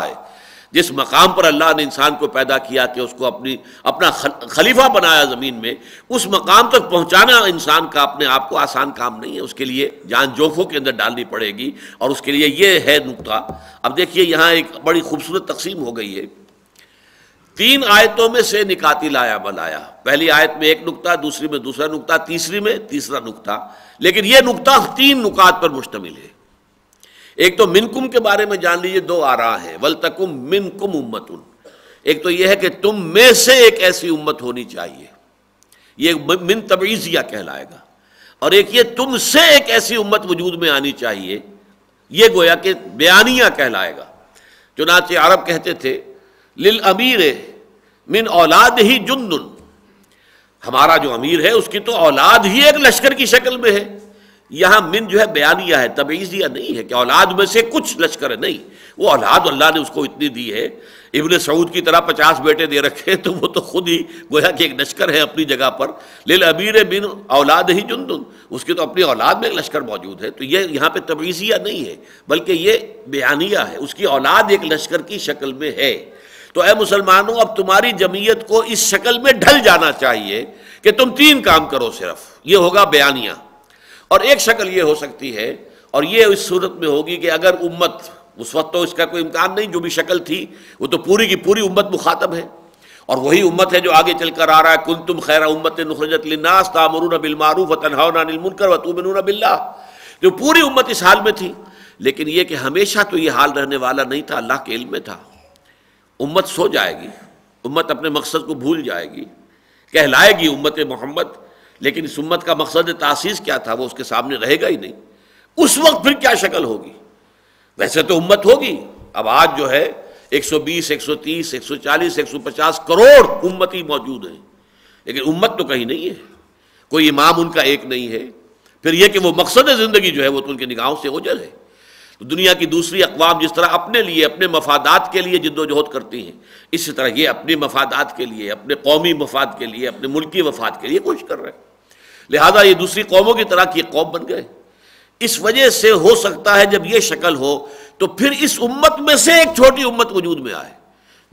ہے۔ جس مقام پر اللہ نے انسان کو پیدا کیا کہ اس کو اپنا خلیفہ بنایا زمین میں، اس مقام تک پہنچانا انسان کا اپنے آپ کو آسان کام نہیں ہے، اس کے لیے جان جوفوں کے اندر ڈالنی پڑے گی، اور اس کے لیے یہ ہے نقطہ۔ اب دیکھیے یہاں ایک بڑی خوبصورت تقسیم ہو گئی ہے، 3 آیتوں میں سے نکاتی لایا بلایا، پہلی آیت میں ایک نقطہ، دوسری میں دوسرا نقطہ، تیسری میں تیسرا نقطہ، لیکن یہ نقطہ 3 نکات پر مشتمل ہے۔ ایک تو منکم کے بارے میں جان لیجیے 2 آراء ہیں، ولتکم منکم امۃ، ایک تو یہ ہے کہ تم میں سے ایک ایسی امت ہونی چاہیے، یہ من تبعیضیہ کہلائے گا، اور ایک یہ تم سے ایک ایسی امت وجود میں آنی چاہیے، یہ گویا کہ بیانیہ کہلائے گا۔ چنانچہ عرب کہتے تھے للامیر من اولادہ جند، ہمارا جو امیر ہے اس کی تو اولاد ہی ایک لشکر کی شکل میں ہے۔ یہاں من جو ہے بیانیہ ہے، تبعیضیہ نہیں ہے کہ اولاد میں سے کچھ لشکر ہے، نہیں، وہ اولاد اللہ نے اس کو اتنی دی ہے، ابن سعود کی طرح 50 بیٹے دے رکھے تو وہ تو خود ہی گویا کہ ایک لشکر ہے اپنی جگہ پر۔ للامیر من اولادہ جند، اس کی تو اپنی اولاد میں ایک لشکر موجود ہے، تو یہ یہاں پہ تبعیضیہ نہیں ہے بلکہ یہ بیانیہ ہے، اس کی اولاد ایک لشکر کی شکل میں ہے۔ تو اے مسلمانوں، اب تمہاری جمعیت کو اس شکل میں ڈھل جانا چاہیے کہ تم 3 کام کرو صرف، یہ ہوگا بیانیہ۔ اور ایک شکل یہ ہو سکتی ہے، اور یہ اس صورت میں ہوگی کہ اگر امت، اس وقت تو اس کا کوئی امکان نہیں، جو بھی شکل تھی وہ تو پوری کی پوری امت مخاطب ہے، اور وہی امت ہے جو آگے چل کر آ رہا ہے کنتم خیر امت اخرجت للناس تأمرون بالمعروف وتنہون عن المنکر وتؤمنون باللہ، جو پوری امت اس حال میں تھی۔ لیکن یہ کہ ہمیشہ تو یہ حال رہنے والا نہیں تھا، اللہ کے علم میں تھا۔ امت سو جائے گی، امت اپنے مقصد کو بھول جائے گی، کہلائے گی امت محمد، لیکن اس امت کا مقصد تاسیس کیا تھا وہ اس کے سامنے رہے گا ہی نہیں۔ اس وقت پھر کیا شکل ہوگی؟ ویسے تو امت ہوگی، اب آج جو ہے 120 130 140 150 کروڑ امتی موجود ہیں، لیکن امت تو کہیں نہیں ہے، کوئی امام ان کا ایک نہیں ہے۔ پھر یہ کہ وہ مقصد زندگی جو ہے وہ تو ان کی نگاہوں سے اوجھل ہے۔ دنیا کی دوسری اقوام جس طرح اپنے لیے، اپنے مفادات کے لیے جد و جہد کرتی ہیں، اسی طرح یہ اپنے مفادات کے لیے، اپنے قومی مفاد کے لیے، اپنے ملکی مفاد کے لیے کوشش کر رہے ہیں، لہذا یہ دوسری قوموں کی طرح کی قوم بن گئے۔ اس وجہ سے ہو سکتا ہے جب یہ شکل ہو تو پھر اس امت میں سے ایک چھوٹی امت وجود میں آئے،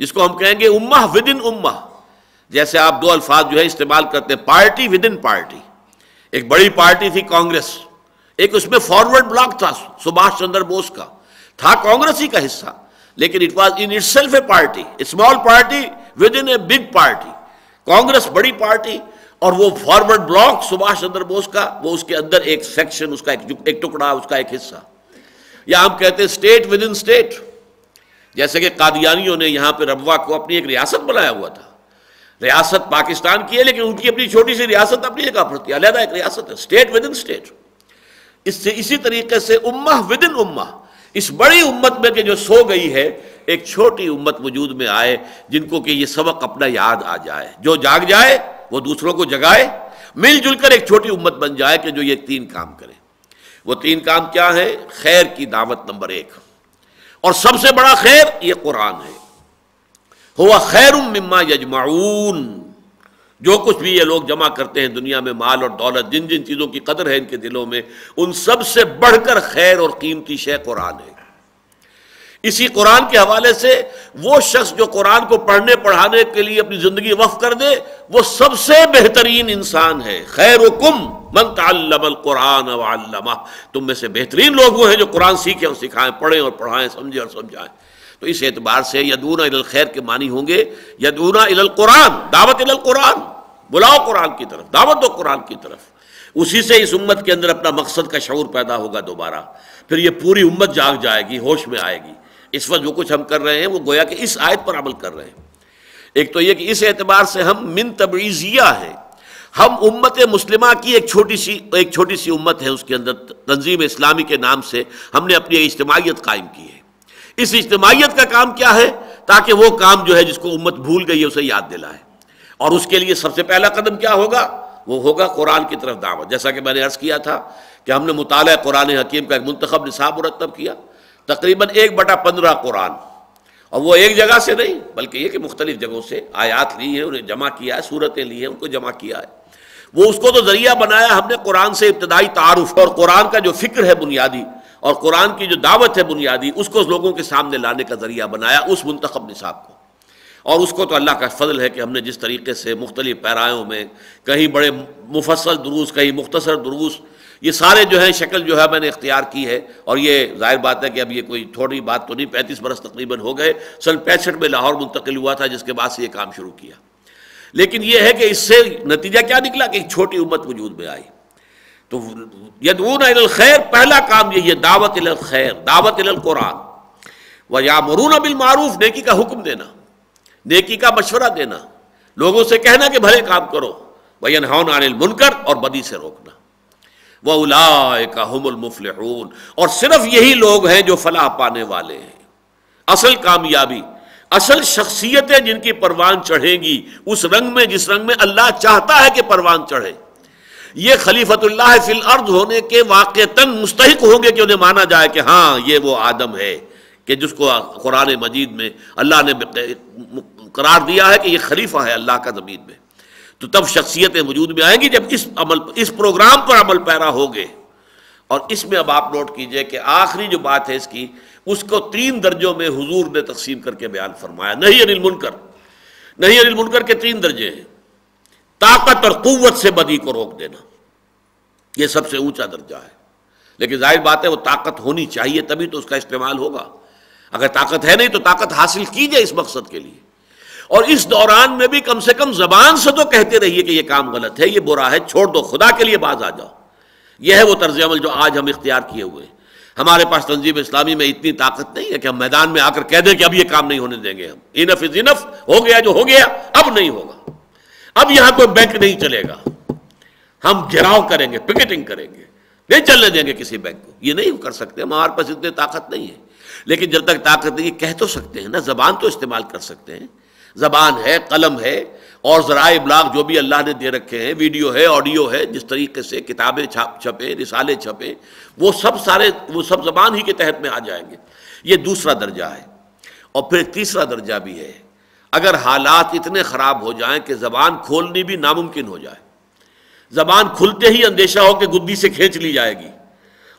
جس کو ہم کہیں گے امہ ود ان امہ۔ جیسے آپ 2 الفاظ جو ہے استعمال کرتے ہیں، پارٹی ود ان پارٹی۔ ایک بڑی پارٹی تھی کانگریس، ایک اس میں فارورڈ بلاک تھا سبھاش چندر بوس کا، تھا کانگریس ہی کا حصہ، لیکن it was in it self a party, small party with in a big party. Congress بڑی پارٹی، اور وہ فارورڈ بلاک سبھاش چندر بوس کا، وہ اس کے اندر ایک سیکشن، اس کا ایک ٹکڑا، اس کا ایک حصہ۔ یا ہم کہتے ہیں اسٹیٹ ود ان اسٹیٹ، جیسے کہ قادیانیوں نے یہاں پہ ربوہ کو اپنی ایک ریاست بنایا ہوا تھا۔ ریاست پاکستان کی ہے لیکن ان کی اپنی چھوٹی سی ریاست اپنی جگہ پر تھی، علیحدہ ایک ریاست ہے، اسٹیٹ ود ان اسٹیٹ۔ اسی طریقے سے امہ ود ان امہ، اس بڑی امت میں کہ جو سو گئی ہے، ایک چھوٹی امت وجود میں آئے جن کو کہ یہ سبق اپنا یاد آ جائے، جو جاگ جائے وہ دوسروں کو جگائے، مل جل کر ایک چھوٹی امت بن جائے کہ جو یہ 3 کام کرے۔ وہ 3 کام کیا ہے؟ خیر کی دعوت نمبر 1، اور سب سے بڑا خیر یہ قرآن ہے۔ ہوا خیر مما یجمعون، جو کچھ بھی یہ لوگ جمع کرتے ہیں دنیا میں، مال اور دولت، جن جن چیزوں کی قدر ہے ان کے دلوں میں، ان سب سے بڑھ کر خیر اور قیمتی شے قرآن ہے۔ اسی قرآن کے حوالے سے وہ شخص جو قرآن کو پڑھنے پڑھانے کے لیے اپنی زندگی وقف کر دے، وہ سب سے بہترین انسان ہے۔ خیرکم من تعلم القرآن وعلمہ، تم میں سے بہترین لوگ وہ ہیں جو قرآن سیکھیں اور سکھائیں، پڑھیں اور پڑھائیں، سمجھیں اور سمجھائیں۔ تو اس اعتبار سے یدعون الی الخیر کے معنی ہوں گے یدعون الی القرآن، دعوت الی القرآن، بلاؤ قرآن کی طرف، دعوت دو قرآن کی طرف۔ اسی سے اس امت کے اندر اپنا مقصد کا شعور پیدا ہوگا دوبارہ، پھر یہ پوری امت جاگ جائے گی، ہوش میں آئے گی۔ اس وقت جو کچھ ہم کر رہے ہیں وہ گویا کہ اس آیت پر عمل کر رہے ہیں۔ ایک تو یہ کہ اس اعتبار سے ہم من تبعیضیہ ہیں، ہم امت مسلمہ کی ایک چھوٹی سی امت ہے، اس کے اندر تنظیم اسلامی کے نام سے ہم نے اپنی اجتماعیت قائم کی ہے۔ اس اجتماعیت کا کام کیا ہے؟ تاکہ وہ کام جو ہے جس کو امت بھول گئی ہے اسے یاد دلائے، اور اس کے لیے سب سے پہلا قدم کیا ہوگا؟ وہ ہوگا قرآن کی طرف دعوت۔ جیسا کہ میں نے عرض کیا تھا کہ ہم نے مطالعہ قرآن حکیم کا ایک منتخب نصاب مرتب کیا، تقریباً 1/15 قرآن، اور وہ ایک جگہ سے نہیں بلکہ یہ کہ مختلف جگہوں سے آیات لی ہیں، انہیں جمع کیا ہے، سورتیں لی ہیں، ان کو جمع کیا ہے۔ وہ اس کو تو ذریعہ بنایا ہم نے قرآن سے ابتدائی تعارف اور قرآن کا جو فکر ہے بنیادی، اور قرآن کی جو دعوت ہے بنیادی اس کو لوگوں کے سامنے لانے کا ذریعہ بنایا اس منتخب نصاب کو. اور اس کو تو اللہ کا فضل ہے کہ ہم نے جس طریقے سے مختلف پیرایوں میں کہیں بڑے مفصل دروس کہیں مختصر دروس یہ سارے جو ہیں شکل جو ہے میں نے اختیار کی ہے. اور یہ ظاہر بات ہے کہ اب یہ کوئی تھوڑی بات تو نہیں، 35 برس تقریباً ہو گئے. سن 65 میں لاہور منتقل ہوا تھا جس کے بعد سے یہ کام شروع کیا. لیکن یہ ہے کہ اس سے نتیجہ کیا نکلا کہ ایک چھوٹی امت وجود میں آئی. تو یدعون الی الخیر، پہلا کام یہ دعوت الی الخیر، دعوت الی القرآن. ویامرون بالمعروف، نیکی کا حکم دینا، نیکی کا مشورہ دینا، لوگوں سے کہنا کہ بھلے کام کرو. وینہون عن المنکر، اور بدی سے روکنا. وَأُولَٰئِكَ هُمُ الْمُفْلِحُونَ، اور صرف یہی لوگ ہیں جو فلاح پانے والے ہیں. اصل کامیابی، اصل شخصیتیں جن کی پروان چڑھیں گی اس رنگ میں جس رنگ میں اللہ چاہتا ہے کہ پروان چڑھے. یہ خلیفۃ اللہ فی الارض ہونے کے واقعتاً مستحق ہوں گے کہ انہیں مانا جائے کہ ہاں یہ وہ آدم ہے کہ جس کو قرآن مجید میں اللہ نے قرار دیا ہے کہ یہ خلیفہ ہے اللہ کا زمین میں. تو تب شخصیتیں وجود میں آئیں گی جب اس پروگرام پر عمل پیرا ہوگے. اور اس میں اب آپ نوٹ کیجئے کہ آخری جو بات ہے اس کی، اس کو 3 درجوں میں حضور نے تقسیم کر کے بیان فرمایا. نہی عن المنکر، نہی عن المنکر کے 3 درجے ہیں. طاقت اور قوت سے بدی کو روک دینا، یہ سب سے اونچا درجہ ہے. لیکن ظاہر بات ہے وہ طاقت ہونی چاہیے تبھی تو اس کا استعمال ہوگا. اگر طاقت ہے نہیں تو طاقت حاصل کیجئے اس مقصد کے لیے. اور اس دوران میں بھی کم سے کم زبان سے تو کہتے رہیے کہ یہ کام غلط ہے، یہ برا ہے، چھوڑ دو، خدا کے لیے باز آ جاؤ. یہ ہے وہ طرز عمل جو آج ہم اختیار کیے ہوئے ہیں. ہمارے پاس تنظیم اسلامی میں اتنی طاقت نہیں ہے کہ ہم میدان میں آ کر کہہ دیں کہ اب یہ کام نہیں ہونے دیں گے. ہم انف از انف، ہو گیا جو ہو گیا، اب نہیں ہوگا. اب یہاں کوئی بینک نہیں چلے گا، ہم گھیراؤ کریں گے، پکیٹنگ کریں گے، نہیں چلنے دیں گے کسی بینک کو. یہ نہیں کر سکتے، ہمارے پاس اتنی طاقت نہیں ہے. لیکن جب تک طاقت نہیں، کہہ تو سکتے ہیں نا، زبان تو استعمال کر سکتے ہیں. زبان ہے، قلم ہے، اور ذرائع ابلاغ جو بھی اللہ نے دے رکھے ہیں، ویڈیو ہے، آڈیو ہے، جس طریقے سے کتابیں چھپیں، رسالے چھپیں، وہ سب زبان ہی کے تحت میں آ جائیں گے. یہ دوسرا درجہ ہے. اور پھر تیسرا درجہ بھی ہے. اگر حالات اتنے خراب ہو جائیں کہ زبان کھولنی بھی ناممکن ہو جائے، زبان کھلتے ہی اندیشہ ہو کہ گدی سے کھینچ لی جائے گی،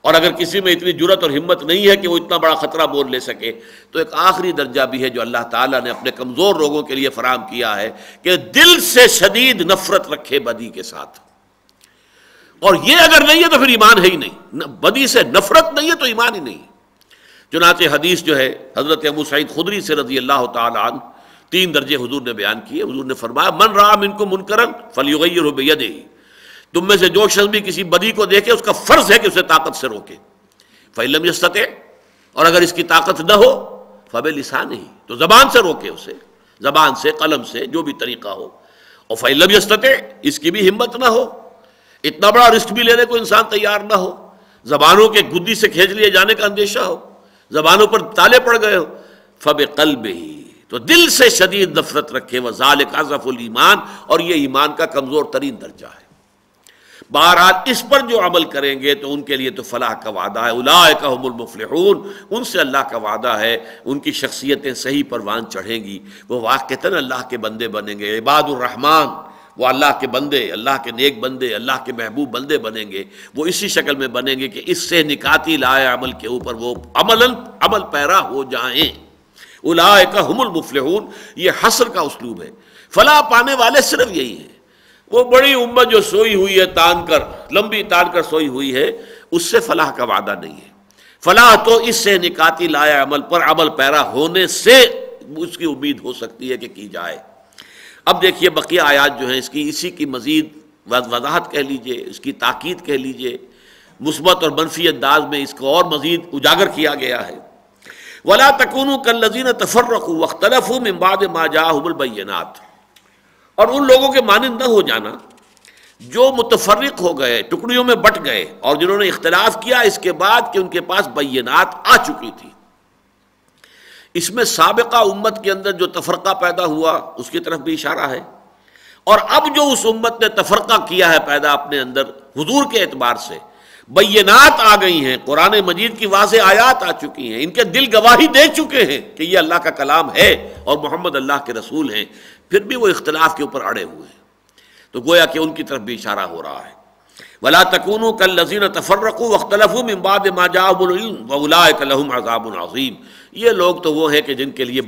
اور اگر کسی میں اتنی جرت اور ہمت نہیں ہے کہ وہ اتنا بڑا خطرہ بول لے سکے، تو ایک آخری درجہ بھی ہے جو اللہ تعالیٰ نے اپنے کمزور لوگوں کے لیے فراہم کیا ہے کہ دل سے شدید نفرت رکھے بدی کے ساتھ. اور یہ اگر نہیں ہے تو پھر ایمان ہے ہی نہیں. بدی سے نفرت نہیں ہے تو ایمان ہی نہیں. چنانچہ حدیث جو ہے حضرت ابو سعید خدری سے رضی اللہ تعالی عنہ 3 درجے حضور نے بیان کیے. حضور نے فرمایا من رأى منکم منکرا فلیغیرہ بیدہ، تم میں سے جو شخص بھی کسی بدی کو دیکھے اس کا فرض ہے کہ اسے طاقت سے روکے. فإن لم يستطع، اور اگر اس کی طاقت نہ ہو فبلسانہ، تو زبان سے روکے اسے، زبان سے، قلم سے، جو بھی طریقہ ہو. اور فإن لم يستطع، اس کی بھی ہمت نہ ہو، اتنا بڑا رسک بھی لینے کو انسان تیار نہ ہو، زبانوں کے گدی سے کھینچ لیے جانے کا اندیشہ ہو، زبانوں پر تالے پڑ گئے ہو، فبقلبہ، تو دل سے شدید نفرت رکھے. وذالک اضعف الایمان، اور یہ ایمان کا کمزور ترین درجہ ہے. بہرحال اس پر جو عمل کریں گے تو ان کے لیے تو فلاح کا وعدہ ہے. اولئک هم المفلحون، ان سے اللہ کا وعدہ ہے، ان کی شخصیتیں صحیح پروان چڑھیں گی، وہ واقعتاً اللہ کے بندے بنیں گے. عباد الرحمن، وہ اللہ کے بندے، اللہ کے نیک بندے، اللہ کے محبوب بندے بنیں گے. وہ اسی شکل میں بنیں گے کہ اس سے نکاتی لائے عمل کے اوپر وہ عمل پیرا ہو جائیں. اولئک هم المفلحون، یہ حصر کا اسلوب ہے. فلاح پانے والے صرف یہی ہیں. وہ بڑی امت جو سوئی ہوئی ہے تان کر، لمبی تان کر سوئی ہوئی ہے، اس سے فلاح کا وعدہ نہیں ہے. فلاح تو اس سے نکاتی لائے عمل پر عمل پیرا ہونے سے اس کی امید ہو سکتی ہے کہ کی جائے. اب دیکھیے بقیہ آیات جو ہیں اس کی، اسی کی مزید وضاحت کہہ لیجئے، اس کی تاکید کہہ لیجئے، مثبت اور منفی انداز میں اس کو اور مزید اجاگر کیا گیا ہے. وَلَا تَكُونُوا كَالَّذِينَ تَفَرَّقُوا وَاخْتَلَفُوا مِن بَعْدِ مَا جَاءَهُمُ الْبَيِّنَاتُ، اور ان لوگوں کے مانند نہ ہو جانا جو متفرق ہو گئے، ٹکڑیوں میں بٹ گئے، اور جنہوں نے اختلاف کیا اس کے بعد کہ ان کے پاس بینات آ چکی تھی. اس میں سابقہ امت کے اندر جو تفرقہ پیدا ہوا اس کی طرف بھی اشارہ ہے، اور اب جو اس امت نے تفرقہ کیا ہے پیدا اپنے اندر حضور کے اعتبار سے، بینات آ گئی ہیں، قرآن مجید کی واضح آیات آ چکی ہیں، ان کے دل گواہی دے چکے ہیں کہ یہ اللہ کا کلام ہے اور محمد اللہ کے رسول ہیں، پھر بھی وہ اختلاف کے اوپر اڑے ہوئے ہیں. تو گویا کہ ان کی طرف بھی اشارہ ہو رہا ہے. ولا تکونوا کالذین تفرقوا واختلفوا من بعد ما جاءهم العلم واولئک لهم عذاب عظیم. یہ لوگ تو وہ ہیں کہ جن کے لیے